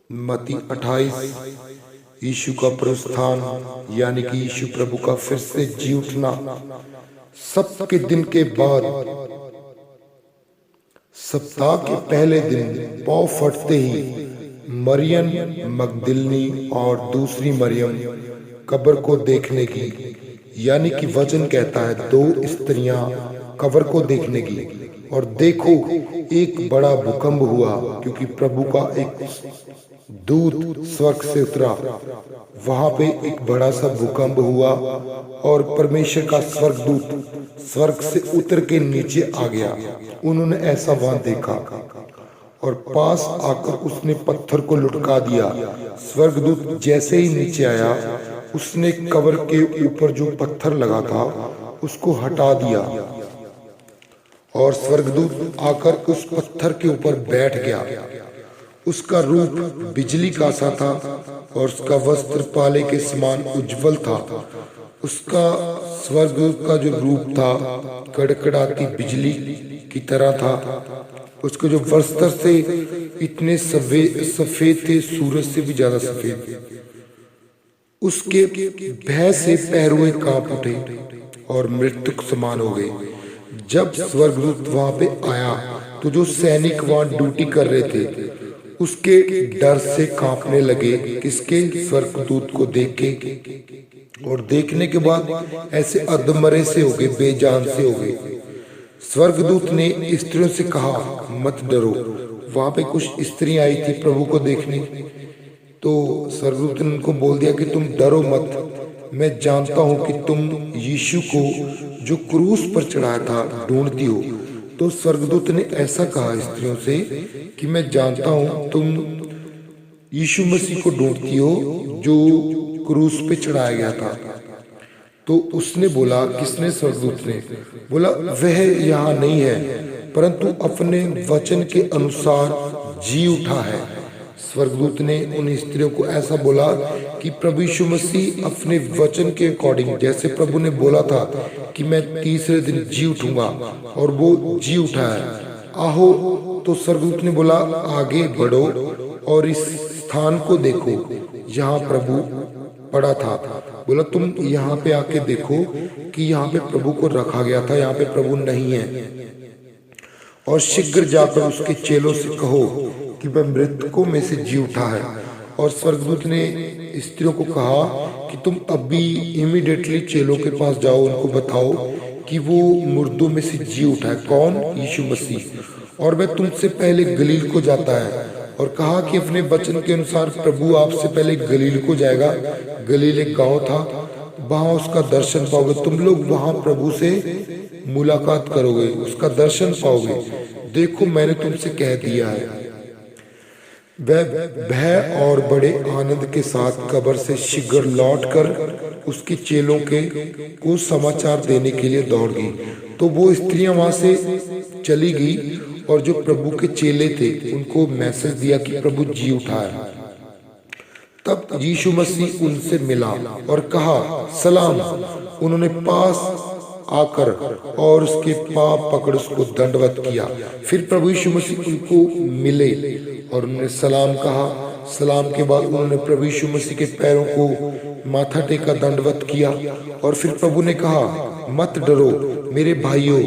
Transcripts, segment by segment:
मत्ती 28। यीशु का प्रस्थान यानी कि यीशु प्रभु का फिर से जी उठना। सप्ताह के दिन के बाद सप्ताह के पहले दिन पौ फटते ही मरियम मगदलिनी और दूसरी मरियम कब्र को देखने की, यानी कि वचन कहता है दो स्त्रियां कब्र को देखने की। और देखो, एक बड़ा भूकंप हुआ, क्योंकि प्रभु का एक दूत स्वर्ग से उतरा। वहां पे एक बड़ा सा भूकंप हुआ और परमेश्वर का स्वर्गदूत स्वर्ग से उतर के नीचे आ गया। उन्होंने ऐसा वहां देखा और पास आकर उसने पत्थर को लुढ़का दिया। स्वर्गदूत जैसे ही नीचे आया, उसने कब्र के ऊपर जो पत्थर लगा था उसको हटा दिया और स्वर्गदूत आकर उस पत्थर के ऊपर बैठ गया। उसका रूप बिजली का सा था और उसका वस्त्र पाले के समान उज्जवल था। उसका स्वर्गदूत का जो रूप था कड़कड़ाती बिजली की तरह था। उसके जो वस्त्र थे इतने सफेद थे, सूरज से भी ज्यादा सफेद। उसके भय से पैरों कांप उठे और मृत्यु समान हो गए। जब स्वर्गदूत वहां पे आया तो जो सैनिक वहां ड्यूटी कर रहे थे उसके डर से कांपने लगे। किसके? स्वर्गदूत को देख के। और देखने के बाद ऐसे अधमरे से हो गए, बेजान से हो गए। स्वर्गदूत ने स्त्रियों से कहा, मत डरो। वहां पे कुछ स्त्रियां आई थी प्रभु को देखने, तो स्वर्गदूत ने उनको बोल दिया कि तुम डरो मत, मैं जानता हूं कि तुम यीशु को जो क्रूस पर चढ़ाया था ढूंढती हो। तो स्वर्गदूत ने ऐसा कहा स्त्रियों से कि मैं जानता हूं तुम यीशु मसीह को ढूंढती हो जो क्रूस पे चढ़ाया गया था। तो उसने बोला, किसने? स्वर्गदूत ने बोला, वह यहाँ नहीं है, परंतु अपने वचन के अनुसार जी उठा है। स्वर्गदूत ने उन स्त्रियों को ऐसा बोला कि प्रभु यीशु मसीह अपने वचन के अकॉर्डिंग, जैसे प्रभु ने बोला था कि मैं तीसरे दिन जी उठूंगा, और वो जी उठा है। आहो। तो स्वर्गदूत ने बोला, आगे बढ़ो और इस स्थान को देखो यहाँ प्रभु पड़ा था। बोला, तुम यहाँ पे आके देखो कि यहाँ पे प्रभु को रखा गया था, यहाँ पे प्रभु नहीं है। और शीघ्र जाकर उसके चेलों से कहो कि वह मृतकों में से जी उठा है। और स्वर्गदूत ने स्त्रियों को कहा कि तुम अभी इमीडिएटली चेलों के पास जाओ, उनको बताओ कि वो मुर्दों में से जी उठा है। कौन? यीशु मसीह। और वह तुमसे पहले गलील को जाता है। और कहा कि अपने वचन के अनुसार प्रभु आपसे पहले गलील को जाएगा। गलील एक गांव था, वहां उसका दर्शन पाओगे। तुम लोग वहां प्रभु से मुलाकात करोगे, उसका दर्शन पाओगे। देखो, मैंने तुमसे कह दिया है। वह भय और बड़े आनंद के साथ कब्र से शीघ्र लौटकर उसके चेलों को समाचार देने के लिए दौड़ गई। तो वो स्त्रियां वहां से चली गई और जो प्रभु के चेले थे उनको मैसेज दिया कि प्रभु जी उठा है। तब यीशु मसीह उनसे मिला और कहा, सलाम। उन्होंने पास आकर और उसके पांव पकड़ उसको दंडवत किया। फिर प्रभु यीशु मसीह उनको मिले और उन्होंने सलाम कहा। सलाम के बाद उन्होंने प्रभु यीशु मसीह के पैरों को माथा टेका, दंडवत किया। और फिर प्रभु ने कहा, मत डरो, मेरे भाइयों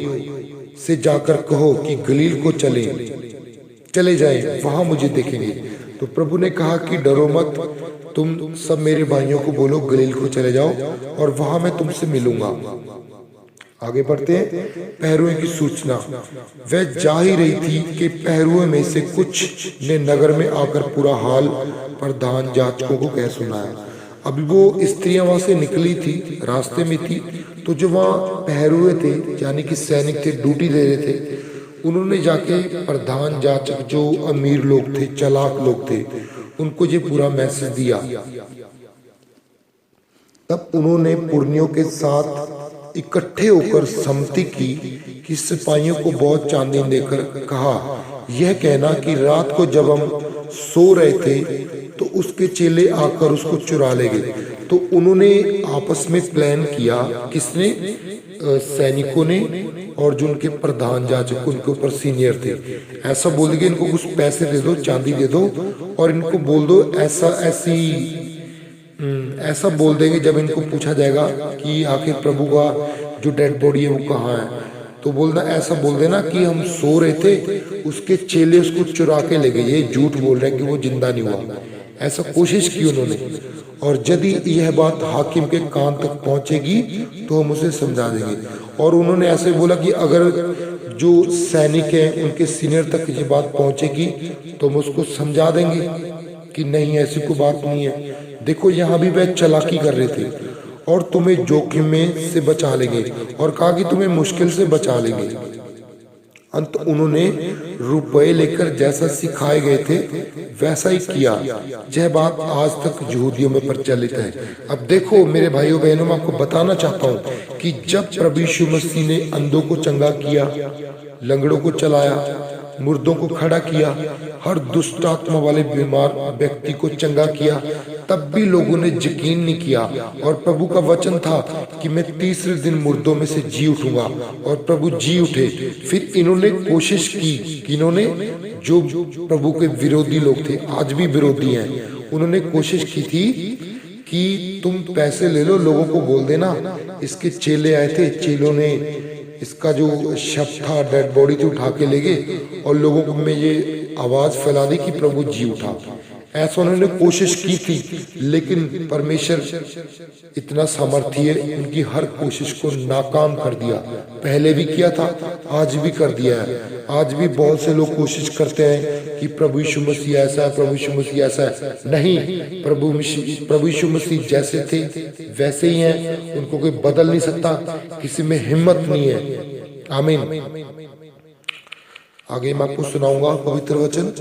से जाकर कहो कि गलील को चले जाएं, वहां मुझे देखेंगे। तो प्रभु ने कहा कि डरो मत, तुम सब मेरे भाइयों को बोलो गलील को चले जाओ और वहां मैं तुमसे मिलूंगा। आगे बढ़ते हैं। पहरुए की सूचना। वह जा ही रही थी कि पहरुए में से कुछ ने नगर में आकर पूरा हाल प्रधान याजकों को कह सुनाया। अभी वो स्त्रियां वहां से निकली थी, रास्ते में थी, तो जो वहां पहरुए थे यानी कि सैनिक थे, ड्यूटी दे रहे थे, उन्होंने जाके प्रधान याजक जो अमीर लोग थे, चालाक लोग थे, उनको ये पूरा मैसेज दिया। तब उन्होंने पुरनियों के साथ इकट्ठे होकर सम्मति की कि सिपाहियों को बहुत चांदी देकर कहा, यह कहना कि रात को जब हम सो रहे थे तो उसके चेले आकर उसको चुरा ले गए। तो उन्होंने आपस में प्लान किया। किसने? सैनिकों ने और जो उनके प्रधान जाजक उनके ऊपर सीनियर थे, ऐसा बोल दिया इनको कुछ पैसे दे दो, चांदी दे दो और इनको बोल दो ऐसा बोल देंगे जब इनको पूछा जाएगा कि आखिर प्रभु का जो डेड बॉडी है वो कहाँ है, तो बोलना ऐसा बोल देना कि हम सो रहे थे, उसके चेले उसको चुरा के ले गए। ये झूठ बोल रहे हैं कि वो जिंदा नहीं हुआ, ऐसा कोशिश की उन्होंने। और यदि यह बात हाकिम के कान तक पहुंचेगी तो हम उसे समझा देंगे। और उन्होंने ऐसे बोला कि अगर जो सैनिक हैं उनके सीनियर तक ये बात पहुंचेगी तो हम उसको समझा देंगे कि नहीं ऐसी कोई बात नहीं है। देखो यहाँ भी वह चालाकी कर रहे थे और तुम्हें जोखिम में से बचा लेंगे और कहा कि तुम्हें मुश्किल से बचा लेंगे। अंत उन्होंने रुपए लेकर जैसा सिखाए गए थे वैसा ही किया। यह बात आज तक यहूदियों में प्रचलित है। अब देखो मेरे भाइयों बहनों, मैं आपको बताना चाहता हूँ कि जब प्रभु यीशु मसीह ने अंधों को चंगा किया, लंगड़ों को चलाया, मुर्दों को खड़ा किया, हर दुष्ट आत्मा वाले बीमार व्यक्ति को चंगा किया, तब भी लोगों ने यकीन नहीं किया। और प्रभु का वचन था कि मैं तीसरे दिन मुर्दों में से जी उठूंगा, और प्रभु जी उठे। फिर इन्होंने कोशिश की कि इन्होंने जो प्रभु के विरोधी लोग थे, आज भी विरोधी हैं, उन्होंने कोशिश की थी कि तुम पैसे ले लो, लोगों को बोल देना। इसके चेले आए थे, चेलों ने इसका जो शव था, डेड बॉडी थी, उठा के ले गए और लोगों में ये आवाज फैला दी कि प्रभु जी उठा। ऐसा उन्होंने कोशिश की थी, लेकिन परमेश्वर इतना सामर्थी है, उनकी हर कोशिश को नाकाम कर दिया। पहले भी किया था, आज भी कर दिया है। आज भी बहुत से लोग कोशिश करते हैं कि प्रभु यीशु मसीह ऐसा है, प्रभु यीशु मसीह ऐसा है। नहीं, प्रभु यीशु मसीह जैसे थे वैसे ही हैं, उनको कोई बदल नहीं सकता, किसी में हिम्मत नहीं है। आमीन। आगे मैं आपको सुनाऊंगा पवित्र वचन।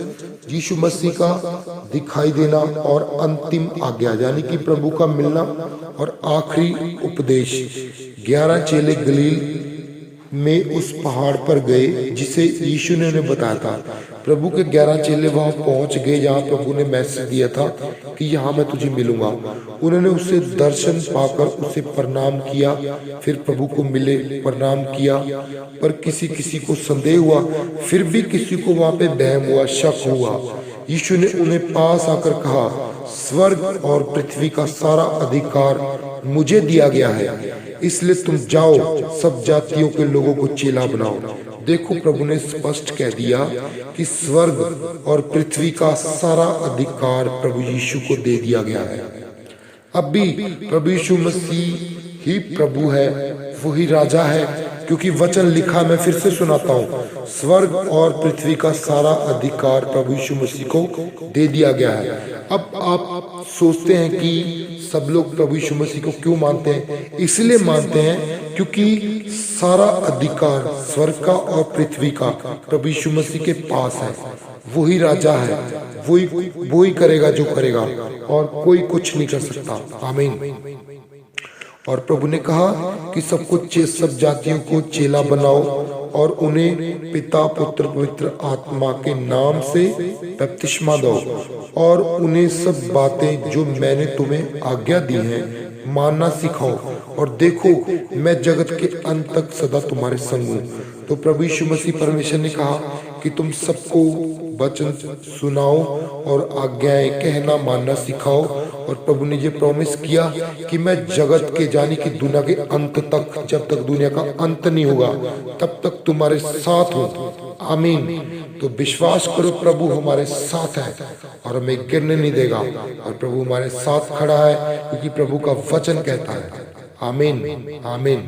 यीशु मसीह का दिखाई देना और अंतिम आज्ञा, यानी कि प्रभु का मिलना और आखिरी उपदेश। 11 चेले गलील में उस पहाड़ पर गए जिसे यीशु ने उन्हें बताया था। प्रभु के 11 चेले वहां पहुंच गए जहां प्रभु ने मैसेज दिया था कि यहाँ मैं तुझे मिलूंगा। उन्होंने उससे दर्शन पाकर उसे प्रणाम किया, फिर प्रभु को मिले, प्रणाम किया, पर किसी किसी को संदेह हुआ, फिर भी किसी को वहां पे वहम हुआ, शक हुआ। यीशु ने उन्हें पास आकर कहा, स्वर्ग और पृथ्वी का सारा अधिकार मुझे दिया गया है, इसलिए तुम जाओ, सब जातियों के लोगों को चेला बनाओ। देखो प्रभु ने स्पष्ट कह दिया कि स्वर्ग और पृथ्वी का सारा अधिकार प्रभु यीशु को दे दिया गया है। अब भी प्रभु यीशु मसीह ही प्रभु है, वही राजा है, क्योंकि वचन लिखा, मैं फिर से सुनाता हूँ, स्वर्ग और पृथ्वी का सारा अधिकार प्रभु यीशु मसीह को दे दिया गया है। अब आप सोचते हैं कि सब लोग प्रभु यीशु मसीह को क्यों मानते हैं? इसलिए मानते हैं क्योंकि सारा अधिकार स्वर्ग का और पृथ्वी का प्रभु यीशु मसीह के पास है। वही राजा है, वही करेगा जो करेगा, और कोई कुछ नहीं कर सकता। आमीन। और प्रभु ने कहा कि सब जातियों को चेला बनाओ और उन्हें पिता पुत्र पवित्र आत्मा के नाम से बपतिस्मा दो, और उन्हें सब बातें जो मैंने तुम्हें आज्ञा दी हैं मानना सिखाओ, और देखो मैं जगत के अंत तक सदा तुम्हारे संग हूँ। तो प्रभु यीशु मसीह परमेश्वर ने कहा कि तुम सबको वचन सुनाओ और आज्ञाएं कहना मानना सिखाओ। और प्रभु ने ये प्रॉमिस किया कि मैं जगत के, जानी कि दुनिया के अंत तक, जब तक दुनिया का अंत नहीं होगा तब तक तुम्हारे साथ हूँ। आमीन। तो विश्वास करो, प्रभु हमारे साथ है और हमें गिरने नहीं देगा, और प्रभु हमारे साथ खड़ा है क्योंकि प्रभु का वचन कहता है। आमीन, आमीन।